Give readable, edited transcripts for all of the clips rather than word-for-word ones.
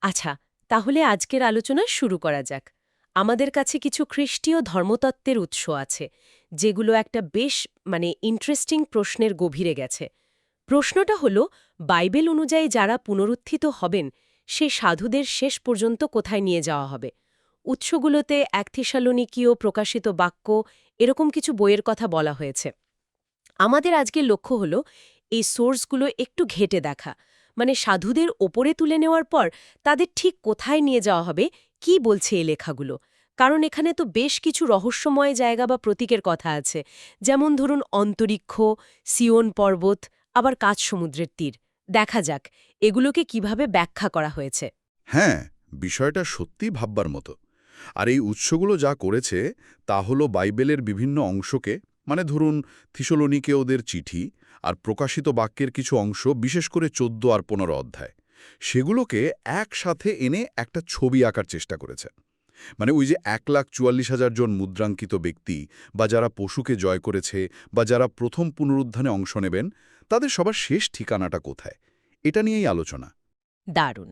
আচ্ছা, তাহলে আজকের আলোচনা শুরু করা যাক। আমাদের কাছে কিছু খ্রিস্টীয় ধর্মতত্ত্বের উৎস আছে, যেগুলো একটা বেশ ইন্টারেস্টিং প্রশ্নের গভীরে গেছে। প্রশ্নটা হলো, বাইবেল অনুযায়ী যারা পুনরুত্থিত হবেন, সে সাধুদের শেষ পর্যন্ত কোথায় নিয়ে যাওয়া হবে? উৎসগুলোতে এক থিসালোনিকীয় প্রকাশিত বাক্য এরকম কিছু বইয়ের কথা বলা হয়েছে। আমাদের আজকের লক্ষ্য হলো এই সোর্সগুলো একটু ঘেঁটে দেখা, সাধুদের ওপরে তুলে নেওয়ার পর তাদের ঠিক কোথায় নিয়ে যাওয়া হবে, কি বলছে এই লেখাগুলো। কারণ এখানে তো বেশ কিছু রহস্যময় জায়গা বা প্রতীকের কথা আছে, যেমন ধরুন অন্তরিক্ষ, সিওন পর্বত, আবার কাচ সমুদ্রের তীর। দেখা যাক এগুলোকে কিভাবে ব্যাখ্যা করা হয়েছে। হ্যাঁ, বিষয়টা সত্যিই ভাববার মতো। আর এই উৎসগুলো যা করেছে তা হলো বাইবেলের বিভিন্ন অংশকে, মানে ধরুন থিসলোনিকে ওদের চিঠি আর প্রকাশিত বাক্যের কিছু অংশ, বিশেষ করে ১৪ আর ১৫ অধ্যায়, সেগুলোকে একসাথে এনে একটা ছবি আঁকার চেষ্টা করেছে। মানে ওই যে ১,৪৪,০০০ জন মুদ্রাঙ্কিত ব্যক্তি, বা যারা পশুকে জয় করেছে, বা যারা প্রথম পুনরুত্থানে অংশ নেবেন, তাদের সবার শেষ ঠিকানাটা কোথায়, এটা নিয়েই আলোচনা। দারুণ।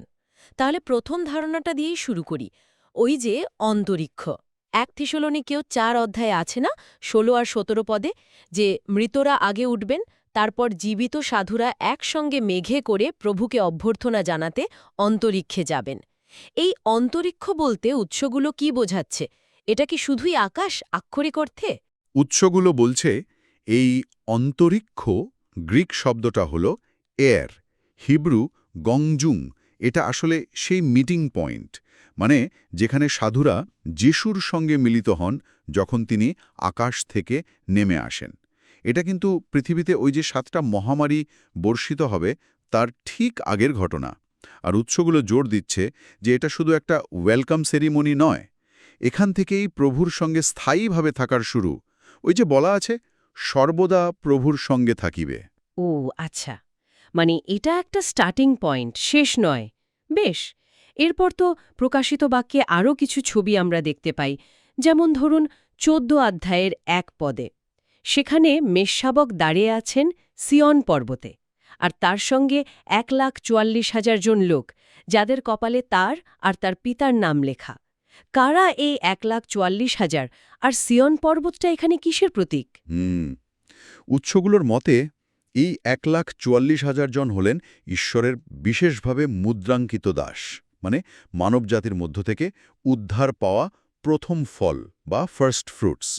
তাহলে প্রথম ধারণাটা দিয়েই শুরু করি। ওই যে অন্তরিক্ষ, এক থিসলোনিকেও ৪ অধ্যায়ে আছে না, ১৬ আর ১৭ পদে, যে মৃতরা আগে উঠবেন, তারপর জীবিত সাধুরা একসঙ্গে মেঘে করে প্রভুকে অভ্যর্থনা জানাতে অন্তরিক্ষে যাবেন। এই অন্তরিক্ষ বলতে উৎসগুলো কি বোঝাচ্ছে? এটা কি শুধুই আকাশ আক্ষরিক অর্থে? উৎসগুলো বলছে এই অন্তরিক্ষ গ্রিক শব্দটা হল এয়ার, হিব্রু গংজুং। এটা আসলে সেই মিটিং পয়েন্ট, মানে যেখানে সাধুরা যিশুর সঙ্গে মিলিত হন যখন তিনি আকাশ থেকে নেমে আসেন। এটা কিন্তু পৃথিবীতে ওই যে ৭টা মহামারী বর্ষিত হবে তার ঠিক আগের ঘটনা। আর উৎসগুলো জোর দিচ্ছে যে এটা শুধু একটা ওয়েলকাম সেরিমনি নয়, এখান থেকেই প্রভুর সঙ্গে স্থায়ীভাবে থাকার শুরু। ওই যে বলা আছে, সর্বদা প্রভুর সঙ্গে থাকিবে। ও আচ্ছা, এটা একটা স্টার্টিং পয়েন্ট, শেষ নয়। বেশ। এরপর তো প্রকাশিত বাক্যে আরও কিছু ছবি আমরা দেখতে পাই, যেমন ধরুন ১৪ অধ্যায়ের ১ পদে। সেখানে মেষশাবক দাঁড়িয়ে আছেন সিয়ন পর্বতে, আর তার সঙ্গে ১,৪৪,০০০ জন লোক, যাদের কপালে তার আর তার পিতার নাম লেখা। কারা এই ১,৪৪,০০০, আর সিয়ন পর্বতটা এখানে কিসের প্রতীক? উৎসগুলোর মতে এই ১,৪৪,০০০ জন হলেন ঈশ্বরের বিশেষভাবে মুদ্রাঙ্কিত দাস, মানে মানবজাতির মধ্য থেকে উদ্ধার পাওয়া প্রথম ফল বা ফার্স্ট ফ্রুটস।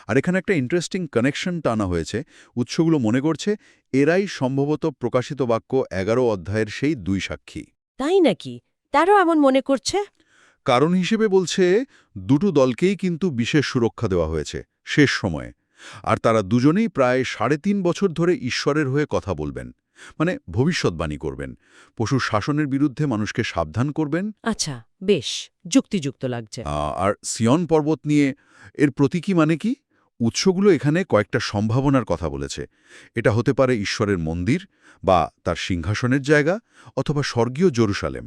আর এখানে একটা ইন্টারেস্টিং কানেকশন টানা হয়েছে। উৎসগুলো মনে করছে এরাই সম্ভবত প্রকাশিত বাক্য ১১ অধ্যায়ের সেই ২ সাক্ষী। তাই নাকি? তারও এমন মনে করছে? কারণ হিসেবে বলছে দুটো দলকেই কিন্তু বিশেষ সুরক্ষা দেওয়া হয়েছে শেষ সময়ে। আর তারা দুজনেই প্রায় ৩.৫ বছর ধরে ঈশ্বরের হয়ে কথা বলবেন, মানে ভবিষ্যৎবাণী করবেন, পশুর শাসনের বিরুদ্ধে মানুষকে সাবধান করবেন। আচ্ছা, বেশ যুক্তিযুক্ত লাগছে। আর সিয়ন পর্বত নিয়ে এর প্রতীকী মানে কি? উৎসগুলো এখানে কয়েকটা সম্ভাবনার কথা বলেছে। এটা হতে পারে ঈশ্বরের মন্দির, বা তার সিংহাসনের জায়গা, অথবা স্বর্গীয় জেরুসালেম।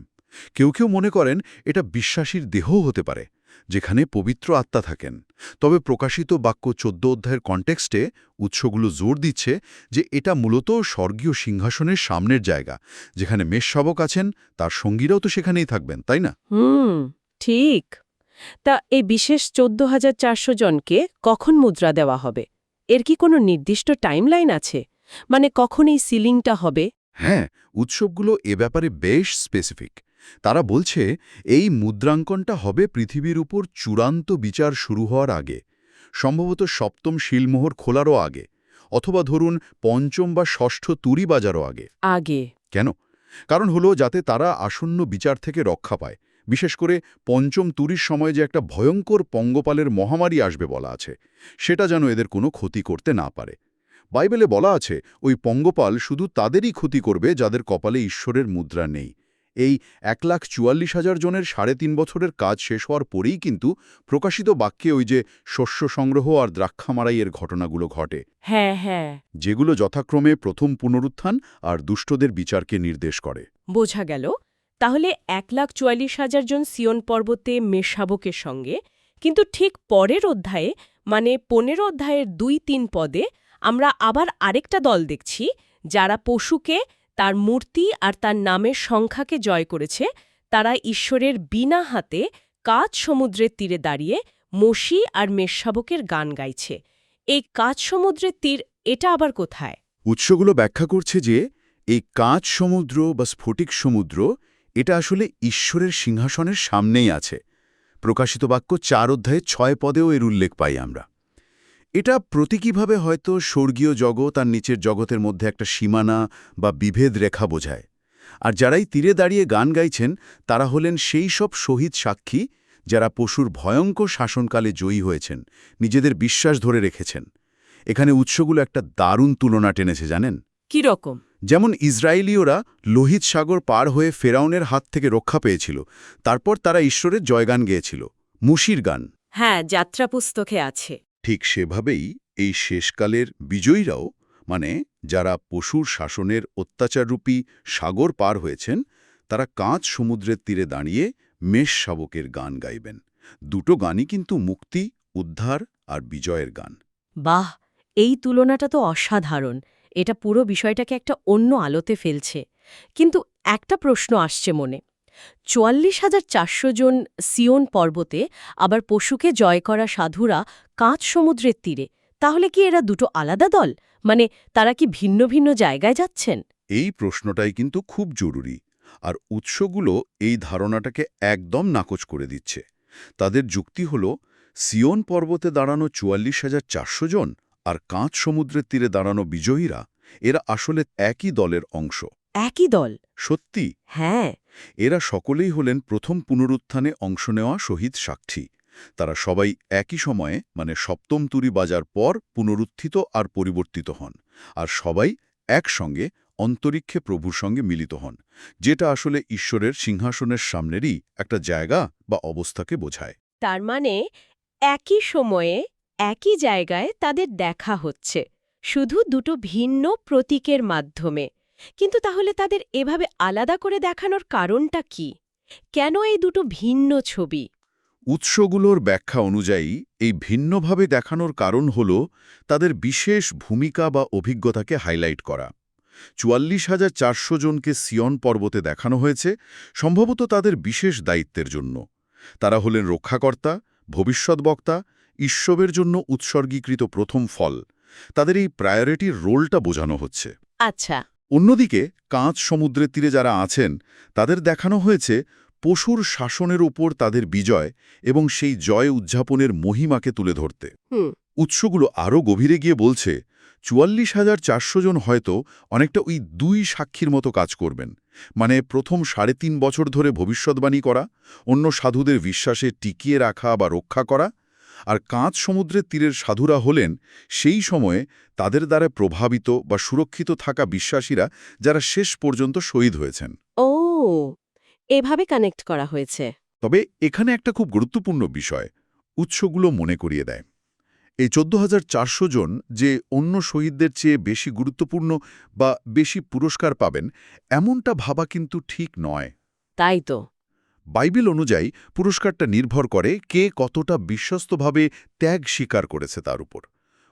কেউ কেউ মনে করেন এটা বিশ্বাসীর দেহও হতে পারে, যেখানে পবিত্র আত্মা থাকেন। তবে প্রকাশিত বাক্য ১৪ অধ্যায়ের কনটেক্সটে উৎসগুলো জোর দিচ্ছে যে এটা মূলত স্বর্গীয় সিংহাসনের সামনের জায়গা, যেখানে মেষশাবক আছেন, তার সঙ্গীরাও তো সেখানেই থাকবেন, তাই না? ঠিক। তা এই বিশেষ ১৪,৪০০ জনকে কখন মুদ্রা দেওয়া হবে? এর কি কোনো নির্দিষ্ট টাইমলাইন আছে? কখন এই সিলিংটা হবে? হ্যাঁ, উৎসবগুলো এ ব্যাপারে বেশ স্পেসিফিক। তারা বলছে এই মুদ্রাঙ্কনটা হবে পৃথিবীর উপর চূড়ান্ত বিচার শুরু হওয়ার আগে, সম্ভবত সপ্তম শিলমোহর খোলারও আগে, অথবা ধরুন পঞ্চম বা ষষ্ঠ তুরি বাজারও আগে। আগে? কেন? কারণ হলো যাতে তারা আসন্ন বিচার থেকে রক্ষা পায়। বিশেষ করে পঞ্চম তুরির সময় যে একটা ভয়ঙ্কর পঙ্গপালের মহামারী আসবে বলা আছে, সেটা যেন এদের কোনো ক্ষতি করতে না পারে। বাইবেলে বলা আছে ওই পঙ্গপাল শুধু তাদেরই ক্ষতি করবে যাদের কপালে ঈশ্বরের মুদ্রা নেই। এই ১,৪৪,০০০ জনের ৩.৫ বছরের কাজ শেষ হওয়ার পরেই কিন্তু প্রকাশিত বাক্যে ওই যে শস্য সংগ্রহ আর দ্রাক্ষা মারাইয়ের ঘটনাগুলো ঘটে, হ্যাঁ, হ্যাঁ। যেগুলো যথাক্রমে প্রথম পুনরুত্থান আর দুষ্টদের বিচারকে নির্দেশ করে। বোঝা গেল। তাহলে ১,৪৪,০০০ জন সিয়ন পর্বতে মেষশাবকের সঙ্গে, কিন্তু ঠিক পরের অধ্যায়ে ১৫ অধ্যায়ের ২-৩ পদে আমরা আবার আরেকটা দল দেখছি, যারা পশুকে, তার মূর্তি আর তার নামের সংখ্যাকে জয় করেছে, তারা ঈশ্বরের বিনা হাতে কাচ সমুদ্রের তীরে দাঁড়িয়ে মসি আর মেষশাবকের গান গাইছে। এই কাচ সমুদ্রের তীর এটা আবার কোথায়? উৎসগুলো ব্যাখ্যা করছে যে এই কাঁচ সমুদ্র বা স্ফটিক সমুদ্র এটা আসলে ঈশ্বরের সিংহাসনের সামনেই আছে। প্রকাশিত বাক্য 4 অধ্যায়ে 6 পদেও এর উল্লেখ পাই আমরা। এটা প্রতীকীভাবে হয়তো স্বর্গীয় জগৎ আর নিচের জগতের মধ্যে একটা সীমানা বা বিভেদ রেখা বোঝায়। আর যারাই তীরে দাঁড়িয়ে গান গাইছেন তারা হলেন সেই সব শহীদ সাক্ষী যারা পশুর ভয়ঙ্কর শাসনকালে জয়ী হয়েছেন, নিজেদের বিশ্বাস ধরে রেখেছেন। এখানে উৎসগুলো একটা দারুণ তুলনা টেনেছে জানেন। কি রকম? যেমন ইসরায়েলীয়রা লোহিত সাগর পার হয়ে ফেরাউনের হাত থেকে রক্ষা পেয়েছিল, তারপর তারা ঈশ্বরের জয়গান গেয়েছিল, মুশির গান। হ্যাঁ, যাত্রা পুস্তকে আছে। ঠিক সেভাবেই এই শেষকালের বিজয়ীরাও, মানে যারা পশুর শাসনের অত্যাচাররূপী সাগর পার হয়েছেন, তারা কাঁচ সমুদ্রের তীরে দাঁড়িয়ে মেষশাবকের গান গাইবেন। দুটো গানই কিন্তু মুক্তি, উদ্ধার আর বিজয়ের গান। বাহ, এই তুলনাটা তো অসাধারণ। এটা পুরো বিষয়টাকে একটা অন্য আলোতে ফেলছে। কিন্তু একটা প্রশ্ন আসছে মনে। ৪৪,৪০০ জন সিয়ন পর্বতে আবার পশুকে জয় করা সাধুরা কাঁচ সমুদ্রের তীরে, তাহলে কি এরা দুটো আলাদা দল? মানে তারা কি ভিন্ন ভিন্ন জায়গায় যাচ্ছেন? এই প্রশ্নটাই কিন্তু খুব জরুরি, আর উৎসগুলো এই ধারণাটাকে একদম নাকচ করে দিচ্ছে। তাদের যুক্তি হল সিয়ন পর্বতে দাঁড়ানো ৪৪,৪০০ জন আর কাঁচ সমুদ্রের তীরে দাঁড়ানো বিজয়ীরা এরা আসলে একই দলের অংশ। একই দল? সত্যি, হ্যাঁ। এরা সকলেই হলেন প্রথম পুনরুত্থানে অংশ নেওয়া শহীদ সাক্ষী। তারা সবাই একই সময়ে, মানে সপ্তম তুরি বাজার পর পুনরুত্থিত আর পরিবর্তিত হন, আর সবাই একসঙ্গে অন্তরিক্ষে প্রভুর সঙ্গে মিলিত হন, যেটা আসলে ঈশ্বরের সিংহাসনের সামনেরই একটা জায়গা বা অবস্থাকে বোঝায়। তার মানে একই সময়ে একই জায়গায় তাদের দেখা হচ্ছে, শুধু দুটো ভিন্ন প্রতীকের মাধ্যমে। কিন্তু তাহলে তাদের এভাবে আলাদা করে দেখানোর কারণটা কি? কেন এই দুটো ভিন্ন ছবি? উৎসগুলোর ব্যাখ্যা অনুযায়ী এই ভিন্নভাবে দেখানোর কারণ হল তাদের বিশেষ ভূমিকা বা অভিজ্ঞতাকে হাইলাইট করা। ৪৪,৪০০ জনকে সিয়ন পর্বতে দেখানো হয়েছে সম্ভবত তাদের বিশেষ দায়িত্বের জন্য। তারা হলেন রক্ষাকর্তা, ভবিষ্যৎবক্তা, ঈশ্বরের জন্য উৎসর্গীকৃত প্রথম ফল। তাদের এই প্রায়োরিটির রোলটা বোঝানো হচ্ছে। আচ্ছা। অন্যদিকে কাঁচ সমুদ্রের তীরে যারা আছেন তাদের দেখানো হয়েছে পশুর শাসনের উপর তাদের বিজয় এবং সেই জয় উদযাপনের মহিমাকে তুলে ধরতে। উৎসগুলো আরও গভীরে গিয়ে বলছে ৪৪,৪০০ জন হয়তো অনেকটা ওই দুই সাক্ষীর মতো কাজ করবেন, মানে প্রথম ৩.৫ বছর ধরে ভবিষ্যৎবাণী করা, অন্য সাধুদের বিশ্বাসে টিকিয়ে রাখা বা রক্ষা করা। আর কাঁচ সমুদ্রের তীরের সাধুরা হলেন সেই সময়ে তাদের দ্বারা প্রভাবিত বা সুরক্ষিত থাকা বিশ্বাসীরা যারা শেষ পর্যন্ত শহীদ হয়েছেন। ও, এভাবে কানেক্ট করা হয়েছে। তবে এখানে একটা খুব গুরুত্বপূর্ণ বিষয় উৎসগুলো মনে করিয়ে দেয়। এই ১৪,৪০০ জন যে অন্য শহীদদের চেয়ে বেশি গুরুত্বপূর্ণ বা বেশি পুরস্কার পাবেন, এমনটা ভাবা কিন্তু ঠিক নয়। তাই তো। বাইবেল অনুযায়ী পুরস্কারটা নির্ভর করে কে কতটা বিশ্বস্তভাবে ত্যাগ স্বীকার করেছে তার উপর,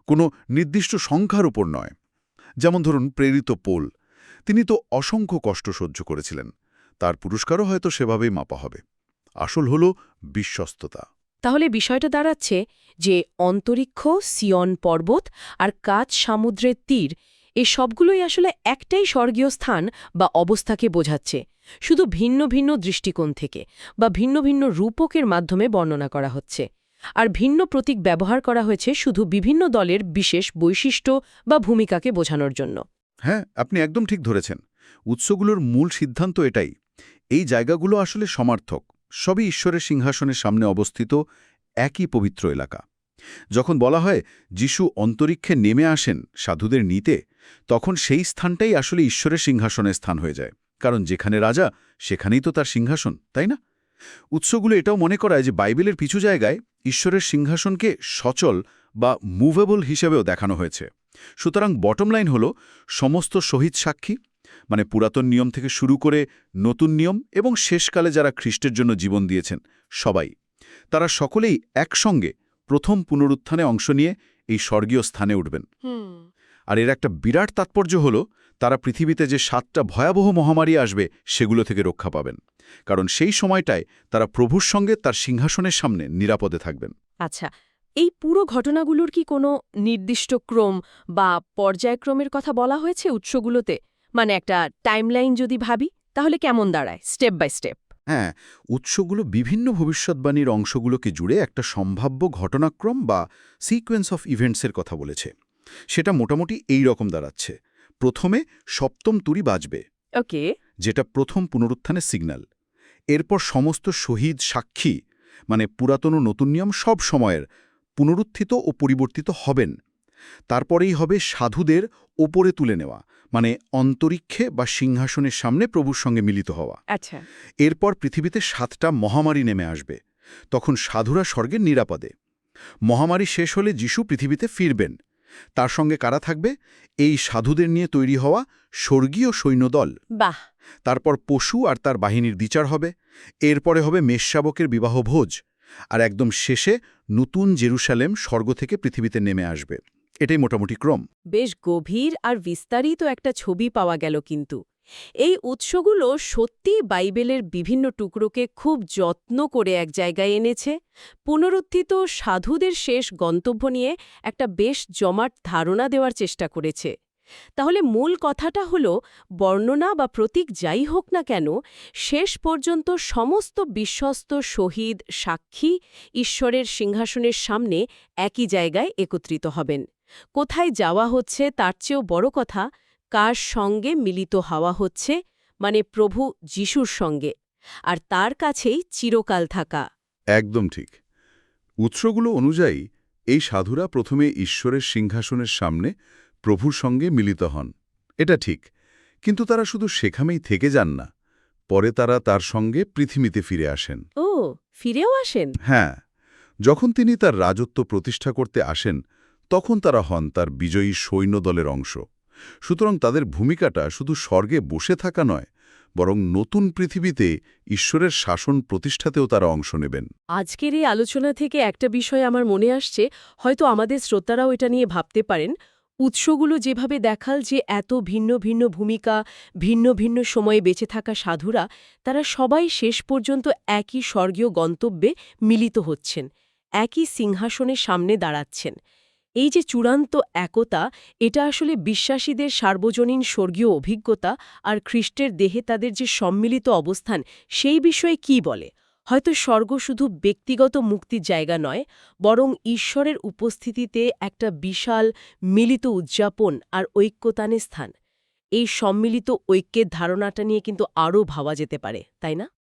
কোনো নির্দিষ্ট সংখ্যার উপর নয়। যেমন ধরুন প্রেরিত পৌল, তিনি তো অসংখ্য কষ্ট সহ্য করেছিলেন, তার পুরস্কারও হয়তো সেভাবেই মাপা হবে। আসল হল বিশ্বস্ততা। তাহলে বিষয়টা দাঁড়াচ্ছে যে অন্তরিক্ষ, সিয়ন পর্বত আর কাচ সমুদ্রের তীর, এই সবগুলোই আসলে একটাই স্বর্গীয় স্থান বা অবস্থাকে বোঝাচ্ছে, শুধু ভিন্ন ভিন্ন দৃষ্টিকোণ থেকে বা ভিন্ন ভিন্ন রূপকের মাধ্যমে বর্ণনা করা হচ্ছে। আর ভিন্ন প্রতীক ব্যবহার করা হয়েছে শুধু বিভিন্ন দলের বিশেষ বৈশিষ্ট্য বা ভূমিকাকে বোঝানোর জন্য। হ্যাঁ, আপনি একদম ঠিক ধরেছেন। উৎসগুলোর মূল সিদ্ধান্ত এটাই, এই জায়গাগুলো আসলে সমার্থক, সবই ঈশ্বরের সিংহাসনের সামনে অবস্থিত একই পবিত্র এলাকা। যখন বলা হয় যিশু অন্তরিক্ষে নেমে আসেন সাধুদের নিতে, তখন সেই স্থানটাই আসলে ঈশ্বরের সিংহাসনের স্থান হয়ে যায়, কারণ যেখানে রাজা সেখানেই তো তার সিংহাসন, তাই না? উৎসগুলো এটাও মনে করায় যে বাইবেলের কিছু জায়গায় ঈশ্বরের সিংহাসনকে সচল বা মুভেবল হিসেবেও দেখানো হয়েছে। সুতরাং বটম লাইন হল সমস্ত শহীদ সাক্ষী, মানে পুরাতন নিয়ম থেকে শুরু করে নতুন নিয়ম এবং শেষকালে যারা খ্রিস্টের জন্য জীবন দিয়েছেন সবাই, তারা সকলেই একসঙ্গে প্রথম পুনরুত্থানে অংশ নিয়ে এই স্বর্গীয় স্থানে উঠবেন। আর এর একটা বিরাট তাৎপর্য হলো তারা পৃথিবীতে যে 7টা ভয়াবহ মহামারী আসবে সেগুলো থেকে রক্ষা পাবেন, কারণ সেই সময়টায় তারা প্রভুর সঙ্গে তার সিংহাসনের সামনে নিরাপদে থাকবেন। আচ্ছা, এই পুরো ঘটনাগুলোর কি কোনো নির্দিষ্ট ক্রম বা পর্যায়ক্রমের কথা বলা হয়েছে উৎসগুলোতে? মানে একটা টাইমলাইন যদি ভাবি তাহলে কেমন দাঁড়ায় স্টেপ বাই স্টেপ? হ্যাঁ, উৎসগুলো বিভিন্ন ভবিষ্যৎবাণীর অংশগুলোকে জুড়ে একটা সম্ভাব্য ঘটনাক্রম বা সিকোয়েন্স অফ ইভেন্টসের কথা বলেছে। সেটা মোটামুটি এই রকম দাঁড়াচ্ছে। প্রথমে সপ্তম তুরি বাজবে, ওকে। যেটা প্রথম পুনরুত্থানের সিগন্যাল। এরপর সমস্ত শহীদ সাক্ষী, মানে পুরাতন ও নতুন নিয়ম সব সময়ের, পুনরুত্থিত ও পরিবর্তিত হবেন। তারপরেই হবে সাধুদের ওপরে তুলে নেওয়া, মানে অন্তরিক্ষে বা সিংহাসনের সামনে প্রভুর সঙ্গে মিলিত হওয়া। আচ্ছা। এরপর পৃথিবীতে 7টা মহামারী নেমে আসবে, তখন সাধুরা স্বর্গের নিরাপদে। মহামারী শেষ হলে যিশু পৃথিবীতে ফিরবেন। তার সঙ্গে কারা থাকবে? এই সাধুদের নিয়ে তৈরি হওয়া স্বর্গীয় সৈন্যদল। বাহ! তারপর পশু আর তার বাহিনীর বিচার হবে। এরপরে হবে মেষশাবকের বিবাহভোজ। আর একদম শেষে নতুন জেরুসালেম স্বর্গ থেকে পৃথিবীতে নেমে আসবে। এটাই মোটামুটি ক্রম। বেশ গভীর আর বিস্তারিত একটা ছবি পাওয়া গেল কিন্তু। এই উৎসগুলো সত্যি বাইবেলের বিভিন্ন টুকরোকে খুব যত্ন করে এক জায়গায় এনেছে। পুনরুত্থিত সাধুদের শেষ গন্তব্য নিয়ে একটা বেশ জমাট ধারণা দেওয়ার চেষ্টা করেছে। তাহলে মূল কথাটা হলো, বর্ণনা বা প্রতীক যাই হোক না কেন, শেষ পর্যন্ত সমস্ত বিশ্বস্ত শহীদ সাক্ষী ঈশ্বরের সিংহাসনের সামনে একই জায়গায় একত্রিত হবেন। কোথায় যাওয়া হচ্ছে তার চেয়েও বড় কথা, কার সঙ্গে মিলিত হওয়া হচ্ছে, মানে প্রভু যিশুর সঙ্গে, আর তার কাছেই চিরকাল থাকা। একদম ঠিক। উৎসগুলো অনুযায়ী এই সাধুরা প্রথমে ঈশ্বরের সিংহাসনের সামনে প্রভুর সঙ্গে মিলিত হন, এটা ঠিক। কিন্তু তারা শুধু সেখানেই থেকে যান না, পরে তারা তার সঙ্গে পৃথিবীতে ফিরে আসেন। ও, ফিরেও আসেন? হ্যাঁ, যখন তিনি তার রাজত্ব প্রতিষ্ঠা করতে আসেন, তখন তারা হন তার বিজয়ী সৈন্যদলের অংশ। সুতরাং তাদের ভূমিকাটা শুধু স্বর্গে বসে থাকা নয়, বরং নতুন পৃথিবীতে ঈশ্বরের শাসন প্রতিষ্ঠাতেও তারা অংশ নেবেন। আজকের এই আলোচনা থেকে একটা বিষয় আমার মনে আসছে, হয়তো আমাদের শ্রোতারাও এটা নিয়ে ভাবতে পারেন। উৎসগুলো যেভাবে দেখাল যে এত ভিন্ন ভিন্ন ভূমিকা, ভিন্ন ভিন্ন সময়ে বেঁচে থাকা সাধুরা, তারা সবাই শেষ পর্যন্ত একই স্বর্গীয় গন্তব্যে মিলিত হচ্ছেন, একই সিংহাসনের সামনে দাঁড়াচ্ছেন। এই যে চূড়ান্ত একতা, এটা আসলে বিশ্বাসীদের সার্বজনীন স্বর্গীয় অভিজ্ঞতা আর খ্রিস্টের দেহে তাদের যে সম্মিলিত অবস্থান, সেই বিষয়ে কি বলে? হয়তো স্বর্গ শুধু ব্যক্তিগত মুক্তির জায়গা নয়, বরং ঈশ্বরের উপস্থিতিতে একটা বিশাল মিলিত উদযাপন আর ঐক্যতানের স্থান। এই সম্মিলিত ঐক্যের ধারণাটা নিয়ে কিন্তু আরও ভাবা যেতে পারে, তাই না?